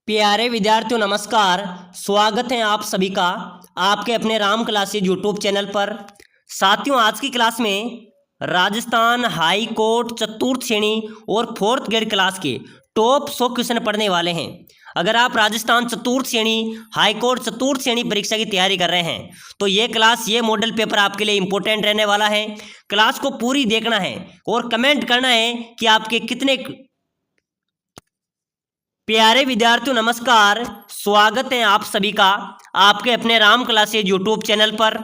प्यारे विद्यार्थियों नमस्कार। स्वागत है आप सभी का आपके अपने राम क्लासेज यूट्यूब चैनल पर। साथियों, आज की क्लास में राजस्थान हाई कोर्ट चतुर्थ श्रेणी और फोर्थ ग्रेड क्लास के टॉप 100 क्वेश्चन पढ़ने वाले हैं। अगर आप राजस्थान चतुर्थ श्रेणी हाई कोर्ट चतुर्थ श्रेणी परीक्षा की तैयारी कर रहे हैं तो ये मॉडल पेपर आपके लिए इंपॉर्टेंट रहने वाला है। क्लास को पूरी देखना है और कमेंट करना है कि आपके कितने। प्यारे विद्यार्थियों नमस्कार। स्वागत है आप सभी का आपके अपने राम क्लासेज यूट्यूब चैनल पर।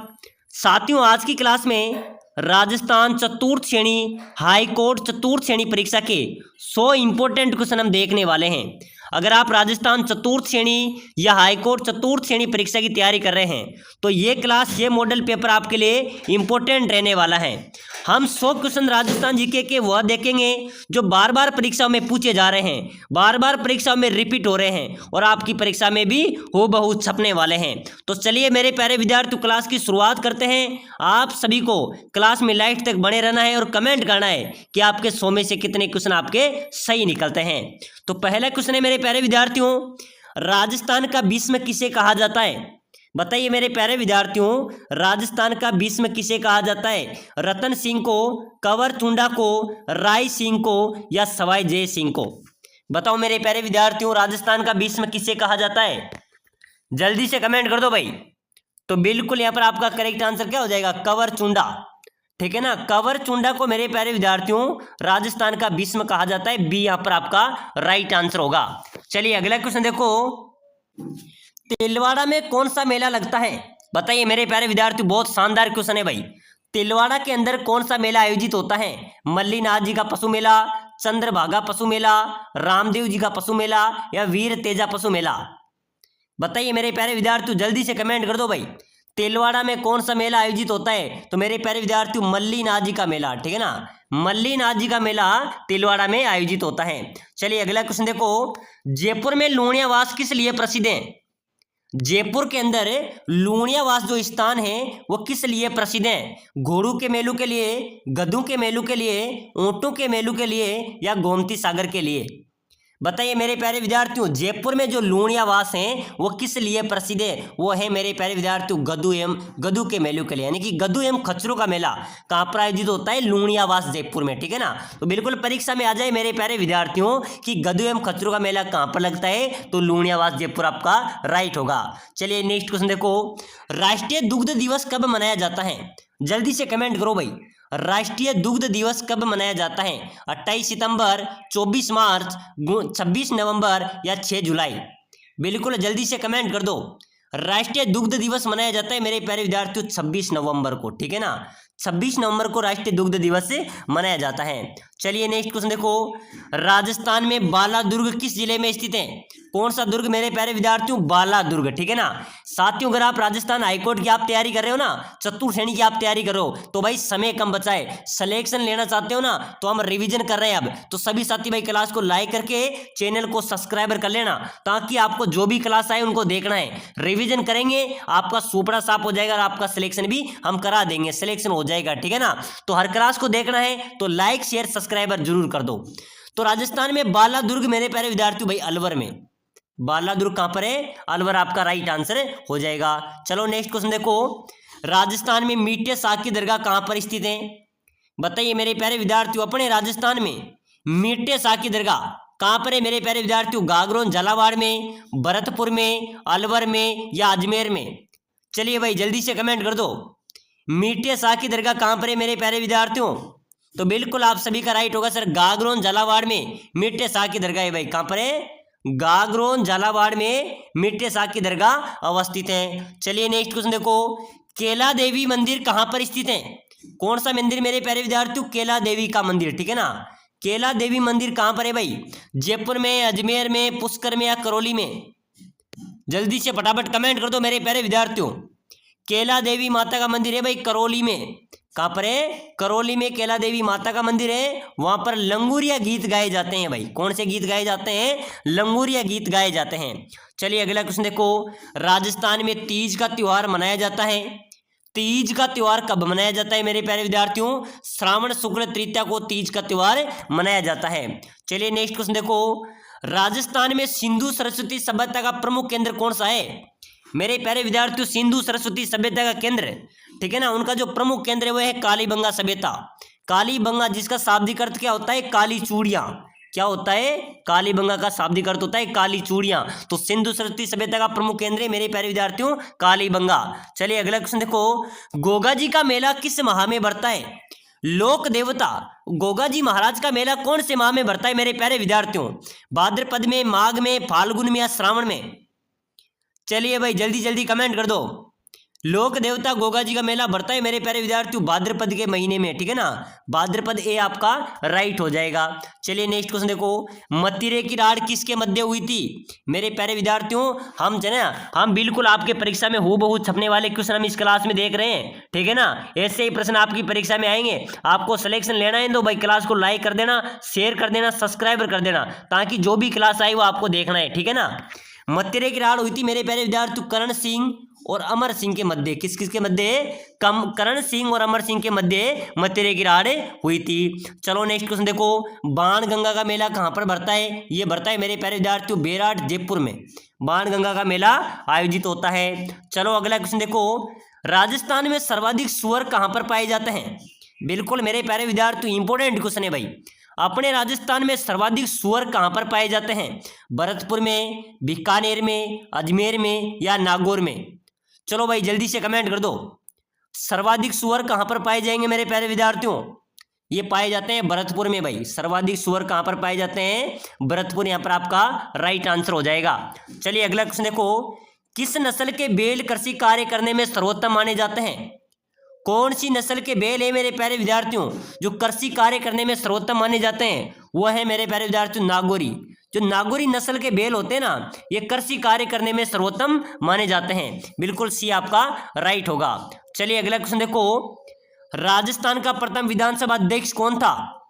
साथियों, आज की क्लास में राजस्थान चतुर्थ श्रेणी हाई कोर्ट चतुर्थ श्रेणी परीक्षा के 100 इंपॉर्टेंट क्वेश्चन हम देखने वाले हैं। अगर आप राजस्थान चतुर्थ श्रेणी या हाई कोर्ट चतुर्थ श्रेणी परीक्षा की तैयारी कर रहे हैं तो ये मॉडल पेपर आपके लिए इंपॉर्टेंट रहने वाला है। हम 100 क्वेश्चन राजस्थान जीके के वह देखेंगे जो बार बार परीक्षाओं में पूछे जा रहे हैं, बार बार परीक्षाओं में रिपीट हो रहे हैं और आपकी परीक्षा में भी हूबहू छपने वाले हैं। तो चलिए मेरे प्यारे विद्यार्थियों, क्लास की शुरुआत करते हैं। आप सभी को क्लास में लास्ट तक बने रहना है और कमेंट करना है कि आपके 100 में से कितने क्वेश्चन आपके सही निकलते हैं। तो पहला क्वेश्चन है मेरे प्यारे विद्यार्थियों, राजस्थान का भीष्म किसे कहा जाता है? बताइए मेरे प्यारे विद्यार्थियों, राजस्थान का भीष्म किसे कहा जाता है? रतन सिंह को, कंवर चुंडा को, राय सिंह को या सवाई जय सिंह को? बताओ मेरे प्यारे विद्यार्थियों, राजस्थान का भीष्म किसे कहा जाता है? जल्दी से कमेंट कर दो भाई। तो बिल्कुल यहाँ पर आपका करेक्ट आंसर क्या हो जाएगा? कंवर चुंडा। ठीक है ना, कंवर चुंडा को मेरे प्यारे विद्यार्थियों राजस्थान का भीष्म कहा जाता है। बी यहाँ पर आपका राइट आंसर होगा। चलिए अगला क्वेश्चन देखो, तिलवाड़ा में कौन सा मेला लगता है? बताइए मेरे प्यारे विद्यार्थियों, बहुत शानदार क्वेश्चन है भाई। तिलवाड़ा के अंदर कौन सा मेला आयोजित होता है? मल्लीनाथ जी का पशु मेला, चंद्रभागा पशु मेला, रामदेव जी का पशु मेला या वीर तेजा पशु मेला? बताइए मेरे प्यारे विद्यार्थियों, जल्दी से कमेंट कर दो भाई। तिलवाड़ा में कौन सा मेला आयोजित होता है? तो मेरे प्यारे विद्यार्थियों, मल्लीनाथ जी का मेला। ठीक है ना, मल्लीनाथ जी का मेला तिलवाड़ा में आयोजित होता है। चलिए अगला क्वेश्चन देखो, जयपुर में लूणियावास किस लिए प्रसिद्ध है? जयपुर के अंदर लूणियावास जो स्थान है वो किस लिए प्रसिद्ध है? घोड़ों के मेलों के लिए, गधों के मेलों के लिए, ऊंटों के मेलों के लिए या गोमती सागर के लिए? बताइए मेरे प्यारे विद्यार्थियों, जयपुर में जो लूणियावास हैं वो किस लिए प्रसिद्ध है? वो है मेरे प्यारे विद्यार्थियों गधू के मेलों के लिए, यानी कि गधू एवं खच्चरों का मेला कहाँ पर आयोजित होता है? लूणियावास जयपुर में। ठीक है ना, तो बिल्कुल परीक्षा में आ जाए मेरे प्यारे विद्यार्थियों कि गधू एवं खच्चरों का मेला कहाँ पर लगता है, तो लूणियावास जयपुर आपका राइट होगा। चलिए नेक्स्ट क्वेश्चन देखो, राष्ट्रीय दुग्ध दिवस कब मनाया जाता है? जल्दी से कमेंट करो भाई। राष्ट्रीय दुग्ध दिवस कब मनाया जाता है? 28 सितंबर, 24 मार्च, 26 नवंबर या 6 जुलाई? बिल्कुल जल्दी से कमेंट कर दो। राष्ट्रीय दुग्ध दिवस मनाया जाता है मेरे प्यारे विद्यार्थियों 26 नवंबर को। ठीक है ना, 26 नवंबर को राष्ट्रीय दुग्ध दिवस से मनाया जाता है। चलिए नेक्स्ट क्वेश्चन देखो, राजस्थान में बाला दुर्ग किस जिले में स्थित है? कौन सा दुर्ग मेरे प्यारे विद्यार्थियों? बाला दुर्ग। ठीक है ना साथियों, अगर आप राजस्थान हाईकोर्ट की आप तैयारी कर रहे हो ना, चतुर्थ श्रेणी की आप तैयारी करो तो भाई समय कम बचा है। सिलेक्शन लेना चाहते हो ना तो हम रिवीजन कर रहे हैं अब, तो सभी साथी भाई क्लास को लाइक करके चैनल को सब्सक्राइबर कर लेना ताकि आपको जो भी क्लास आए उनको देखना है। रिवीजन करेंगे, आपका सुपड़ा साफ हो जाएगा और आपका सिलेक्शन भी हम करा देंगे, सिलेक्शन हो जाएगा। ठीक है ना, तो हर क्लास को देखना है तो लाइक शेयर सब्सक्राइबर जरूर कर दो। तो राजस्थान में बाला दुर्ग मेरे प्यारे विद्यार्थियों भाई अलवर में, बाला दुर्ग कहां पर है? अलवर आपका राइट आंसर हो जाएगा। चलो नेक्स्ट क्वेश्चन देखो, राजस्थान में मीठे साग की दरगाह कहां पर स्थित है? बताइए मेरे प्यारे विद्यार्थियों, अपने राजस्थान में मीठे साग की दरगाह कहां पर है मेरे प्यारे विद्यार्थियों? गागरोन झालावाड़ में, भरतपुर में, अलवर में या अजमेर में? चलिए भाई जल्दी से कमेंट कर दो। मीठे साग की दरगाह कहां पर है मेरे प्यारे विद्यार्थियों? तो बिल्कुल आप सभी का राइट होगा सर, गागरोन झालावाड़ में मीठे साग की दरगाह है भाई। कहां पर है? गागरोन झालावाड़ में मीठे साग की दरगाह अवस्थित है। चलिए नेक्स्ट क्वेश्चन देखो, केला देवी मंदिर कहां पर स्थित है? कौन सा मंदिर मेरे प्यारे विद्यार्थियों? केला देवी का मंदिर। ठीक है ना, केला देवी मंदिर कहां पर है भाई? जयपुर में, अजमेर में, पुष्कर में या करौली में? जल्दी से फटाफट कमेंट कर दो मेरे प्यारे विद्यार्थियों। केला देवी माता का मंदिर है भाई करौली में। कहां पर है? करौली में केला देवी माता का मंदिर है। वहां पर लंगूरिया गीत गाए जाते हैं भाई। कौन से गीत गाए जाते हैं? लंगूरिया गीत गाए जाते हैं। चलिए अगला क्वेश्चन देखो, राजस्थान में तीज का त्योहार मनाया जाता है। तीज का त्योहार कब मनाया जाता है मेरे प्यारे विद्यार्थियों? श्रावण शुक्ल तृतीया को तीज का त्योहार मनाया जाता है। चलिए नेक्स्ट क्वेश्चन देखो, राजस्थान में सिंधु सरस्वती सभ्यता का प्रमुख केंद्र कौन सा है? मेरे प्यारे विद्यार्थियों, सिंधु सरस्वती सभ्यता का केंद्र, ठीक है ना, उनका जो प्रमुख केंद्र है वो है कालीबंगा सभ्यता। कालीबंगा, जिसका शाब्दिक अर्थ क्या होता है? काली चूड़ियां। क्या होता है? कालीबंगा का शाब्दिक अर्थ होता है काली चूड़ियां। तो सिंधु सरस्वती सभ्यता का प्रमुख केंद्र है मेरे प्यारे विद्यार्थियों कालीबंगा। चलिए अगला क्वेश्चन देखो, गोगा जी का मेला किस माह में बढ़ता है? लोक देवता गोगा जी महाराज का मेला कौन से माह में बढ़ता है मेरे प्यारे विद्यार्थियों? भाद्रपद में, माघ में, फाल्गुन में या श्रावण में? चलिए भाई जल्दी जल्दी कमेंट कर दो। लोक देवता गोगा जी का मेला बढ़ता है मेरे प्यारे विद्यार्थियों भाद्रपद के महीने में, ठीक है ना, भाद्रपद ए आपका राइट हो जाएगा। चलिए नेक्स्ट क्वेश्चन देखो, मतिरे की राड़ किसके मध्य हुई थी? मेरे प्यारे विद्यार्थियों, हम जो है हम बिल्कुल आपके परीक्षा में हूबहू छपने वाले क्वेश्चन हम इस क्लास में देख रहे हैं, ठीक है ना। ऐसे ही प्रश्न आपकी परीक्षा में आएंगे। आपको सिलेक्शन लेना है तो भाई क्लास को लाइक कर देना, शेयर कर देना, सब्सक्राइब कर देना, ताकि जो भी क्लास आई वो आपको देखना है, ठीक है ना। मत्तिरे की राड़ हुई थी मेरे प्यारे विद्यार्थियों करण सिंह और अमर सिंह के मध्य। किस किस के मध्य? करण सिंह और अमर सिंह के मध्य मत्तिरे की राड़ हुई थी। चलो नेक्स्ट क्वेश्चन देखो, बाणगंगा का मेला कहाँ पर बढ़ता है? ये बढ़ता है मेरे प्यारे विद्यार्थियों बेराट जयपुर में बाणगंगा का मेला आयोजित होता है। चलो अगला क्वेश्चन देखो, राजस्थान में सर्वाधिक सुअर कहाँ पर पाए जाते हैं? बिल्कुल मेरे प्यारे विद्यार्थियों इंपॉर्टेंट क्वेश्चन है भाई। अपने राजस्थान में सर्वाधिक सुअर कहाँ पर पाए जाते हैं? भरतपुर में, बीकानेर में, अजमेर में या नागौर में? चलो भाई जल्दी से कमेंट कर दो। सर्वाधिक सुअर कहाँ पर पाए जाएंगे मेरे प्यारे विद्यार्थियों? ये पाए जाते हैं भरतपुर में भाई। सर्वाधिक सुअर कहाँ पर पाए जाते हैं? भरतपुर, यहाँ पर आपका राइट आंसर हो जाएगा। चलिए अगला क्वेश्चन देखो, किस नस्ल के बैल कृषि कार्य करने में सर्वोत्तम माने जाते हैं? कौन सी नस्ल के बैल है मेरे प्यारे विद्यार्थियों जो कृषि कार्य करने में सर्वोत्तम माने जाते हैं? वो है मेरे प्यारे विद्यार्थियों नागौरी। जो नागौरी नस्ल के बैल होते हैं ना, ये कृषि कार्य करने में सर्वोत्तम माने जाते हैं। बिल्कुल सी आपका राइट होगा। चलिए अगला क्वेश्चन देखो, राजस्थान का प्रथम विधानसभा अध्यक्ष कौन था?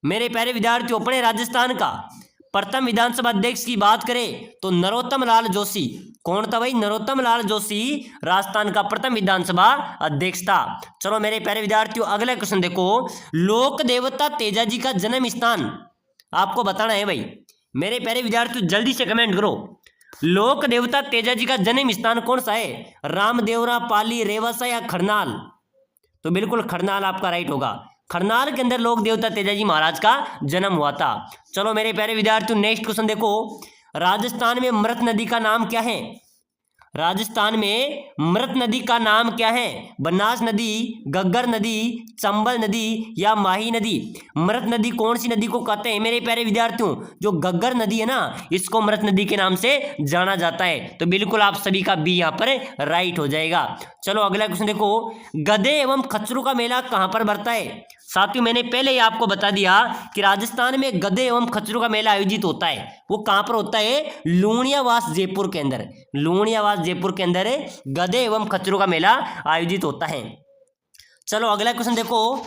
मेरे प्यारे विद्यार्थियों, अपने राजस्थान का प्रथम विधानसभा अध्यक्ष की बात करें तो नरोत्तम लाल जोशी। कौन था भाई? नरोत्तम लाल जोशी राजस्थान का प्रथम विधानसभा अध्यक्ष था। चलो मेरे प्यारे विद्यार्थियों अगला क्वेश्चन देखो, लोक देवता तेजाजी का जन्म स्थान आपको बताना है भाई। मेरे प्यारे विद्यार्थियों जल्दी से कमेंट करो, लोक देवता तेजाजी का जन्म स्थान कौन सा है? रामदेवरा, पाली, रेवासा या खरनाल? तो बिल्कुल खरनाल आपका राइट होगा। खरनाल के अंदर लोक देवता तेजाजी महाराज का जन्म हुआ था। चलो मेरे प्यारे विद्यार्थियों नेक्स्ट क्वेश्चन देखो, राजस्थान में मृत नदी का नाम क्या है? राजस्थान में मृत नदी का नाम क्या है? बनास नदी, गग्गर नदी, चंबल नदी या माही नदी? मृत नदी कौन सी नदी को कहते हैं मेरे प्यारे विद्यार्थियों? जो गग्गर नदी है ना, इसको मृत नदी के नाम से जाना जाता है। तो बिल्कुल आप सभी का बी यहाँ पर राइट हो जाएगा। चलो अगला क्वेश्चन देखो, गधे एवं खच्चरों का मेला कहाँ पर बढ़ता है? साथियों मैंने पहले ही आपको बता दिया कि राजस्थान में गधे एवं खच्चरों का मेला आयोजित होता है। वो कहाँ पर होता है? लूणियावास जयपुर के अंदर। लूणियावास जयपुर के अंदर गधे एवं खच्चरों का मेला आयोजित होता है। चलो अगला क्वेश्चन देखो,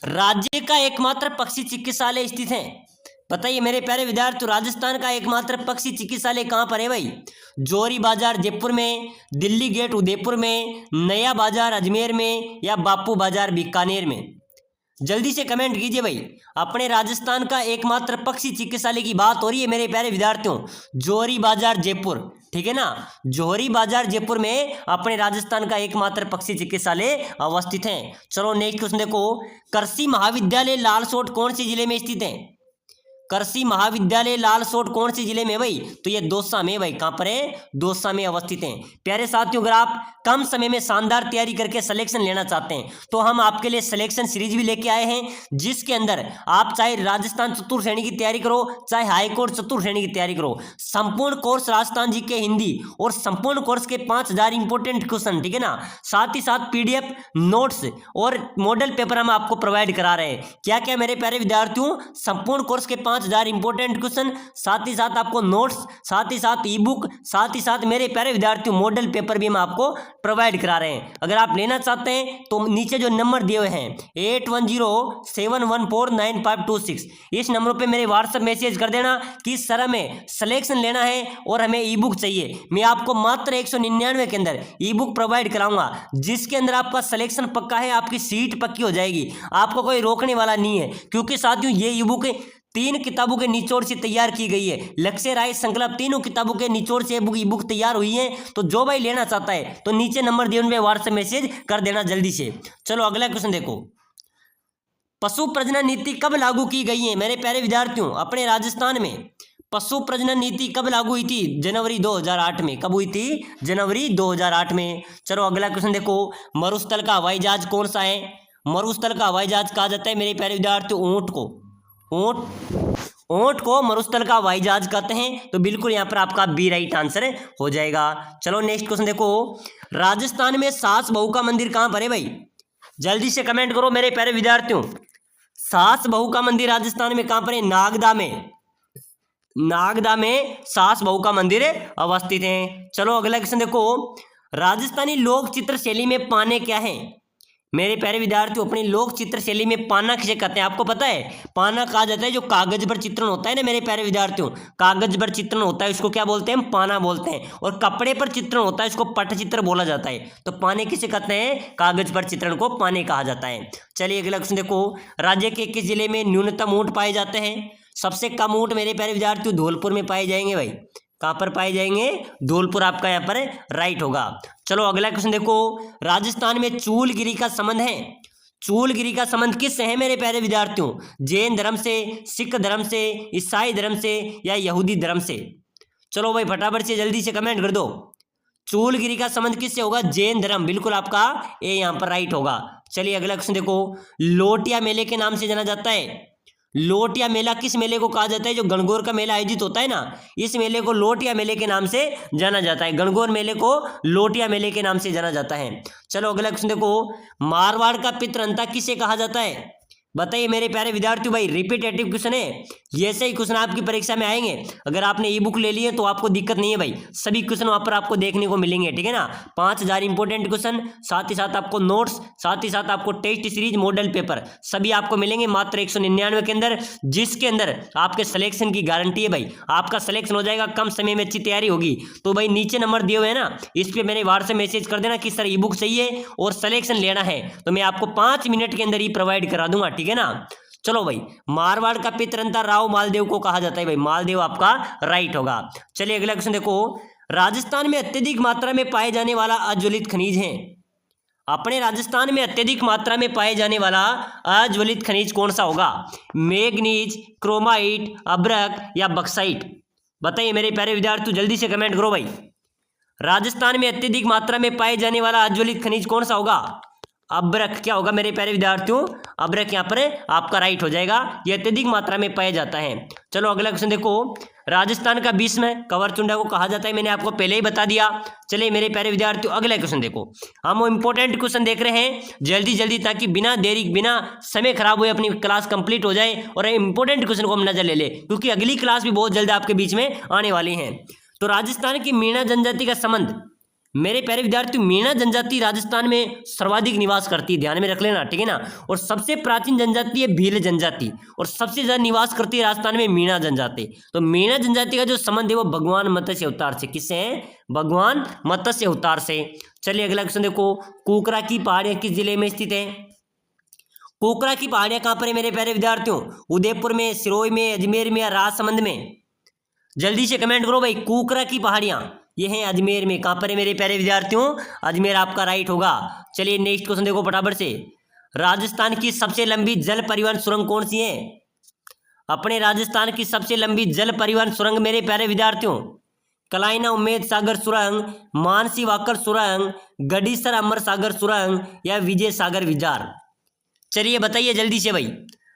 राज्य का एकमात्र पक्षी चिकित्सालय स्थित है? बताइए मेरे प्यारे विद्यार्थियों, राजस्थान का एकमात्र पक्षी चिकित्सालय कहाँ पर है भाई? जोरी बाजार जयपुर में, दिल्ली गेट उदयपुर में, नया बाजार अजमेर में या बापू बाजार बीकानेर में? जल्दी से कमेंट कीजिए भाई। अपने राजस्थान का एकमात्र पक्षी चिकित्सालय की बात हो रही है मेरे प्यारे विद्यार्थियों, जोहरी बाजार जयपुर, ठीक है ना। जोहरी बाजार जयपुर में अपने राजस्थान का एकमात्र पक्षी चिकित्सालय अवस्थित है। चलो नेक्स्ट क्वेश्चन देखो, कृषि महाविद्यालय लालसोट कौन से जिले में स्थित है? कृषि महाविद्यालय लालसोट कौन से जिले में भाई? तो ये दौसा में भाई। कहां पर है? दौसा में अवस्थित है। प्यारे साथियों, अगर आप कम समय में शानदार तैयारी करके सिलेक्शन लेना चाहते हैं तो हम आपके लिए सिलेक्शन सीरीज भी लेके आए हैं, जिसके अंदर आप चाहे राजस्थान चतुर्थ श्रेणी की तैयारी करो, चाहे हाईकोर्ट चतुर्थ श्रेणी की तैयारी करो, संपूर्ण कोर्स राजस्थान जी के हिंदी और संपूर्ण कोर्स के 5000 इंपोर्टेंट क्वेश्चन, ठीक है ना, साथ ही साथ पीडीएफ नोट्स और मॉडल पेपर हम आपको प्रोवाइड करा रहे हैं। क्या क्या मेरे प्यारे विद्यार्थियों? संपूर्ण कोर्स के 5000 इंपोर्टेंट क्वेश्चन, साथ ही साथ आपको नोट्स, साथ ही साथ ई बुक, साथ ही साथ मेरे प्यारे विद्यार्थियों मॉडल पेपर भी हम आपको प्रोवाइड करा रहे हैं। अगर आप लेना चाहते हैं तो नीचे जो नंबर दिए हुए हैं 8107149526, इस नंबर पे मेरे व्हाट्सएप मैसेज कर देना कि सर हमें सिलेक्शन लेना है और हमें ई बुक चाहिए। मैं आपको मात्र 199 के अंदर ई बुक प्रोवाइड कराऊंगा, जिसके अंदर आपका सिलेक्शन पक्का है, आपकी सीट पक्की हो जाएगी, आपको कोई रोकने वाला नहीं है। क्योंकि साथियों ये ई बुक 3 किताबों के निचोड़ से तैयार की गई है। लक्ष्य राय श्रृंखला तीनों किताबों के निचोड़ से ई बुक तैयार हुई है। तो जो भाई लेना चाहता है तो नीचे नंबर दिए उनमें व्हाट्सएप मैसेज कर देना जल्दी से। चलो अगला क्वेश्चन देखो, पशु प्रजनन नीति कब लागू की गई है मेरे प्यारे विद्यार्थियों अपने राजस्थान में? पशु प्रजनन नीति कब लागू हुई थी? जनवरी 2008 में। कब हुई थी? जनवरी 2008 में। चलो अगला क्वेश्चन देखो, मरुस्थल का हवाई जहाज कौन सा है? मरुस्थल का हवाई जहाज कहा जाता है मेरे प्यारे विद्यार्थियों ऊंट को। ऊंट को मरुस्थल का हवाई जहाज कहते हैं। तो बिल्कुल यहाँ पर आपका बी राइट आंसर हो जाएगा। चलो नेक्स्ट क्वेश्चन देखो, राजस्थान में सास बहू का मंदिर कहाँ पर है भाई? जल्दी से कमेंट करो मेरे प्यारे विद्यार्थियों। सास बहू का मंदिर राजस्थान में कहाँ पर है? नागदा में। नागदा में सास बहू का मंदिर अवस्थित है। चलो अगला क्वेश्चन देखो, राजस्थानी लोक चित्र शैली में पाने क्या है मेरे प्यारे विद्यार्थियों? अपनी लोक चित्र शैली में पाना किसे कहते हैं आपको पता है? पाना कहा जाता है जो कागज पर चित्रण होता है ना मेरे प्यारे विद्यार्थियों, कागज पर चित्रण होता है उसको क्या बोलते हैं? पाना बोलते हैं। और कपड़े पर चित्रण होता है उसको पटचित्र बोला जाता है। तो पाने किसे कहते हैं? कागज पर चित्रण को पाने कहा जाता है। चलिए अगला क्वेश्चन देखो, राज्य के किस जिले में न्यूनतम ऊंट पाए जाते हैं? सबसे कम ऊंट मेरे प्यारे विद्यार्थियों धौलपुर में पाए जाएंगे भाई। कहाँ पर पाए जाएंगे? धौलपुर आपका यहाँ पर राइट होगा। चलो अगला क्वेश्चन देखो, राजस्थान में चूलगिरी का संबंध है। चूलगिरी का संबंध किससे है मेरे प्यारे विद्यार्थियों? जैन धर्म से, सिख धर्म से, ईसाई धर्म से या यहूदी धर्म से? चलो भाई फटाफट से जल्दी से कमेंट कर दो। चूलगिरी का संबंध किससे होगा? जैन धर्म। बिल्कुल आपका ए यहाँ पर राइट होगा। चलिए अगला क्वेश्चन देखो, लोटिया मेले के नाम से जाना जाता है। लोटिया मेला किस मेले को कहा जाता है? जो गणगौर का मेला आयोजित होता है ना, इस मेले को लोटिया मेले के नाम से जाना जाता है। गणगौर मेले को लोटिया मेले के नाम से जाना जाता है। चलो अगला क्वेश्चन देखो, मारवाड़ का पितृहंता किसे कहा जाता है? बताइए मेरे प्यारे विद्यार्थियों। भाई रिपीटेटिव क्वेश्चन है, ये ऐसे ही क्वेश्चन आपकी परीक्षा में आएंगे। अगर आपने ई बुक ले ली है तो आपको दिक्कत नहीं है भाई, सभी क्वेश्चन वहां पर आपको देखने को मिलेंगे, ठीक है ना। 5000 इंपॉर्टेंट क्वेश्चन, साथ ही साथ आपको नोट्स, साथ ही साथ आपको टेस्ट सीरीज, मॉडल पेपर सभी आपको मिलेंगे मात्र 199 के अंदर, जिसके अंदर आपके सिलेक्शन की गारंटी है भाई। आपका सिलेक्शन हो जाएगा, कम समय में अच्छी तैयारी होगी। तो भाई नीचे नंबर दिए हुए हैं ना, इस पर मेरे व्हाट्सएप मैसेज कर देना कि सर ई बुक चाहिए और सिलेक्शन लेना है, तो मैं आपको 5 मिनट के अंदर ही प्रोवाइड करा दूंगा, ठीक है ना। चलो भाई, मारवाड़ का पितृहंता राव मालदेव को कहा जाता है भाई। मालदेव आपका राइट होगा। चलिए अगला क्वेश्चन देखो, राजस्थान में अत्यधिक मात्रा में पाए जाने वाला अज्वलित खनिज है। अपने राजस्थान में अत्यधिक मात्रा में पाए जाने वाला अज्वलित खनिज कौन सा होगा? मैग्नीज, क्रोमाइट, अब्रक या बक्साइट? बताइए मेरे प्यारे विद्यार्थियों, जल्दी से कमेंट करो भाई। राजस्थान में अत्यधिक मात्रा में पाए जाने वाला अज्वलित खनिज कौन सा होगा? अब्रक। क्या होगा मेरे प्यारे विद्यार्थियों? अब्रक यहाँ पर आपका राइट हो जाएगा, यह अत्यधिक मात्रा में पाया जाता है। चलो अगला क्वेश्चन देखो, राजस्थान का भीष्म कवरचुंडा को कहा जाता है, मैंने आपको पहले ही बता दिया। चलिए मेरे प्यारे विद्यार्थियों अगला क्वेश्चन देखो, हम वो इंपॉर्टेंट क्वेश्चन देख रहे हैं जल्दी जल्दी, ताकि बिना देरी बिना समय खराब हुए अपनी क्लास कंप्लीट हो जाए और इंपॉर्टेंट क्वेश्चन को हम नजर ले ले, क्योंकि अगली क्लास भी बहुत जल्द आपके बीच में आने वाली है। तो राजस्थान की मीणा जनजाति का संबंध मेरे प्यारे विद्यार्थियों, मीणा जनजाति राजस्थान में सर्वाधिक निवास करती है, ध्यान में रख लेना, ठीक है ना। और सबसे प्राचीन जनजाति है भील जनजाति, और सबसे ज्यादा निवास करती है राजस्थान में मीणा जनजाति। तो मीणा जनजाति का जो संबंध है वो भगवान मत्स्य अवतार से, किससे है? भगवान मत्स्य अवतार से। चलिए अगला क्वेश्चन देखो, कुकरा की पहाड़ियां किस जिले में स्थित है? कुकरा की पहाड़ियां कहां पर है मेरे प्यारे विद्यार्थियों? उदयपुर में, सिरोही में, अजमेर में या राजसमंद में? जल्दी से कमेंट करो भाई। कुकरा की पहाड़ियां ये हैं अजमेर में। कहां पर है मेरे प्यारे विद्यार्थियों? अजमेर आपका राइट होगा। चलिए नेक्स्ट क्वेश्चन देखो फटाफट से, राजस्थान की सबसे लंबी जल परिवहन सुरंग कौन सी है? अपने राजस्थान की सबसे लंबी जल परिवहन सुरंग मेरे प्यारे विद्यार्थियों, कलाइना उम्मेद सागर सुरंग, मानसी वाकर सुरंग, गडीसर अमर सागर सुरंग या विजय सागर विजार? चलिए बताइए जल्दी से भाई,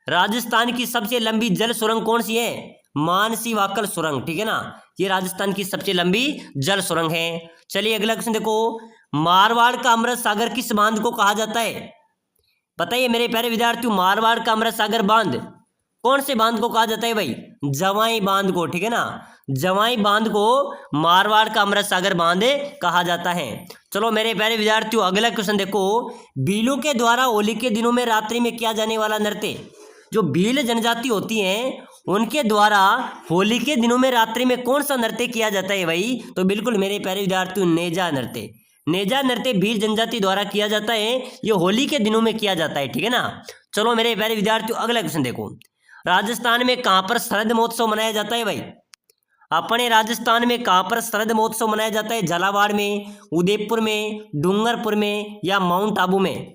राजस्थान की सबसे लंबी जल सुरंग कौन सी है? मानसी वाकर सुरंग, ठीक है ना, ये राजस्थान की सबसे लंबी जल सुरंग है। चलिए अगला क्वेश्चन देखो, मारवाड़ का अमृत सागर किस बांध को कहा जाता है? बताइए मेरे प्यारे विद्यार्थियों, मारवाड़ का अमृत सागर बांध कौन से बांध को कहा जाता है भाई? जवाई बांध को, ठीक है ना, जवाई बांध को मारवाड़ का अमृत सागर बांध कहा जाता है। चलो मेरे प्यारे विद्यार्थियों अगला क्वेश्चन देखो, भीलों के द्वारा होली के दिनों में रात्रि में किया जाने वाला नृत्य, जो भील जनजाति होती है उनके द्वारा होली के दिनों में रात्रि में कौन सा नृत्य किया जाता है भाई? तो बिल्कुल मेरे प्यारे विद्यार्थियों, नेजा नृत्य। नेजा नृत्य भील जनजाति द्वारा किया जाता है, ये होली के दिनों में किया जाता है, ठीक है ना। चलो मेरे प्यारे विद्यार्थियों अगला क्वेश्चन देखो, राजस्थान में कहाँ पर शरद महोत्सव मनाया जाता है भाई? अपने राजस्थान में कहाँ पर शरद महोत्सव मनाया जाता है? झालावाड़ में, उदयपुर में, डूंगरपुर में या माउंट आबू में?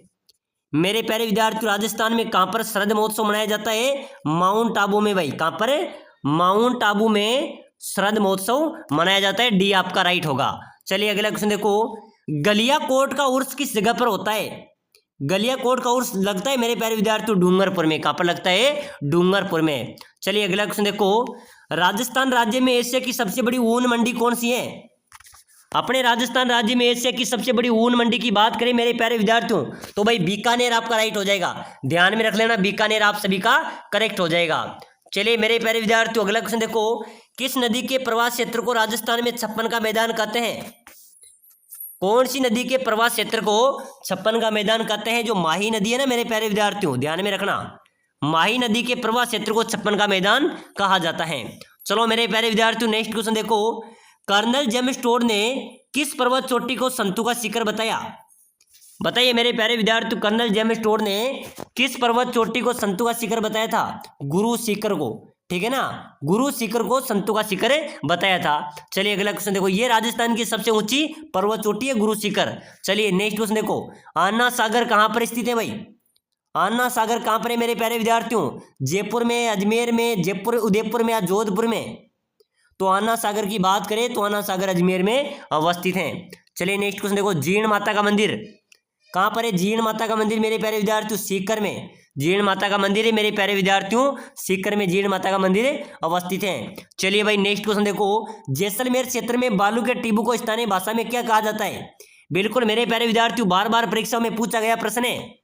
मेरे प्यारे विद्यार्थियों, राजस्थान में कहाँ पर शरद महोत्सव मनाया जाता है? माउंट आबू में भाई। कहाँ पर? माउंट आबू में शरद महोत्सव मनाया जाता है। डी आपका राइट होगा। चलिए अगला क्वेश्चन देखो, गलियाकोट का उर्स किस जगह पर होता है? गलियाकोट का उर्स लगता है मेरे प्यारे विद्यार्थियों डूंगरपुर में। कहाँ पर लगता है? डूंगरपुर में। चलिए अगला क्वेश्चन देखो, राजस्थान राज्य में एशिया की सबसे बड़ी ऊन मंडी कौन सी है? अपने राजस्थान राज्य में एशिया की सबसे बड़ी ऊन मंडी की बात करें मेरे प्यारे विद्यार्थियों तो भाई बीकानेर आपका राइट हो जाएगा। ध्यान में रख लेना, बीकानेर आप सभी का करेक्ट हो जाएगा। चलिए मेरे प्यारे विद्यार्थियों अगला क्वेश्चन देखो, किस नदी के प्रवास क्षेत्र को राजस्थान में 56 का मैदान कहते हैं? कौन सी नदी के प्रवास क्षेत्र को 56 का मैदान कहते हैं? जो माही नदी है ना मेरे प्यारे विद्यार्थियों, ध्यान में रखना, माही नदी के प्रवास क्षेत्र को 56 का मैदान कहा जाता है। चलो मेरे प्यारे विद्यार्थियों नेक्स्ट क्वेश्चन देखो, कर्नल जेम्स टोड ने किस पर्वत चोटी को संतु का शिखर बताया? बताइए मेरे प्यारे विद्यार्थियों, कर्नल जेम्स टोड ने किस पर्वत चोटी को संतु का शिखर बताया था? गुरु शिखर को, ठीक है ना, गुरु शिखर को संतु का शिखर बताया था। चलिए अगला क्वेश्चन देखो, ये राजस्थान की सबसे ऊंची पर्वत चोटी है गुरु शिखर। चलिए नेक्स्ट क्वेश्चन देखो, अन्ना सागर कहाँ पर स्थित है भाई? अन्ना सागर कहाँ पर है मेरे प्यारे विद्यार्थियों? जयपुर में, अजमेर में, जयपुर, उदयपुर में या जोधपुर में? तो अन्ना सागर की बात करें तो अन्ना सागर अजमेर में अवस्थित है। चलिए नेक्स्ट क्वेश्चन देखो, जीर्ण माता का मंदिर कहाँ पर है? जीर्ण माता का मंदिर मेरे प्यारे विद्यार्थियों सीकर में। जीर्ण माता का मंदिर है मेरे प्यारे विद्यार्थियों सीकर में, जीर्ण माता का मंदिर अवस्थित है। चलिए भाई नेक्स्ट क्वेश्चन देखो, जैसलमेर क्षेत्र में बालू के टिब्बू को स्थानीय भाषा में क्या कहा जाता है? बिल्कुल मेरे प्यारे विद्यार्थियों, बार बार परीक्षा में पूछा गया प्रश्न है।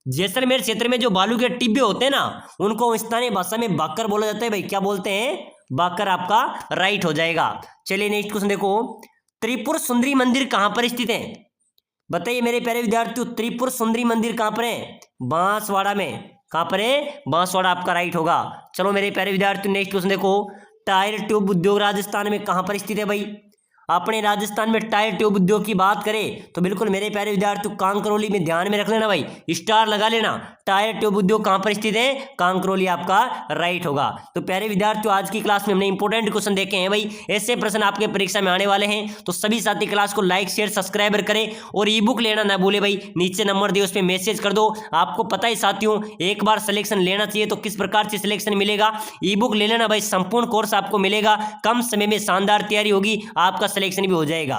जैसलमेर क्षेत्र में जो बालू के टिब्बे होते हैं ना, उनको स्थानीय भाषा में बाकर बोला जाता है भाई। क्या बोलते हैं? बाकर आपका राइट हो जाएगा। चलिए नेक्स्ट क्वेश्चन देखो, त्रिपुर सुंदरी मंदिर कहां पर स्थित है? बताइए मेरे प्यारे विद्यार्थियों, त्रिपुर सुंदरी मंदिर कहां पर है? बांसवाड़ा में। कहां पर है? बांसवाड़ा आपका राइट होगा। चलो मेरे प्यारे विद्यार्थियों नेक्स्ट क्वेश्चन देखो, टायर ट्यूब उद्योग राजस्थान में कहां पर स्थित है भाई? अपने राजस्थान में टायर ट्यूब उद्योग की बात करें तो बिल्कुल मेरे प्यारे विद्यार्थियों कांकरोली में। ध्यान में रख लेना भाई, स्टार लगा लेना। टायर ट्यूब उद्योग कहां पर स्थित है? कांकरोली आपका राइट होगा। तो प्यारे विद्यार्थियों आज की क्लास में हमने इंपॉर्टेंट क्वेश्चन देखे हैं भाई। ऐसे प्रश्न आपके परीक्षा में आने वाले हैं, तो सभी साथी क्लास को लाइक शेयर सब्सक्राइब करें और ई बुक लेना ना भूले भाई। नीचे नंबर दिए उस पर मैसेज कर दो। आपको पता है साथियों, एक बार सिलेक्शन लेना चाहिए तो किस प्रकार से सिलेक्शन मिलेगा। ई बुक ले लेना भाई, संपूर्ण कोर्स आपको मिलेगा, कम समय में शानदार तैयारी होगी, आपका सिलेक्शन भी हो जाएगा।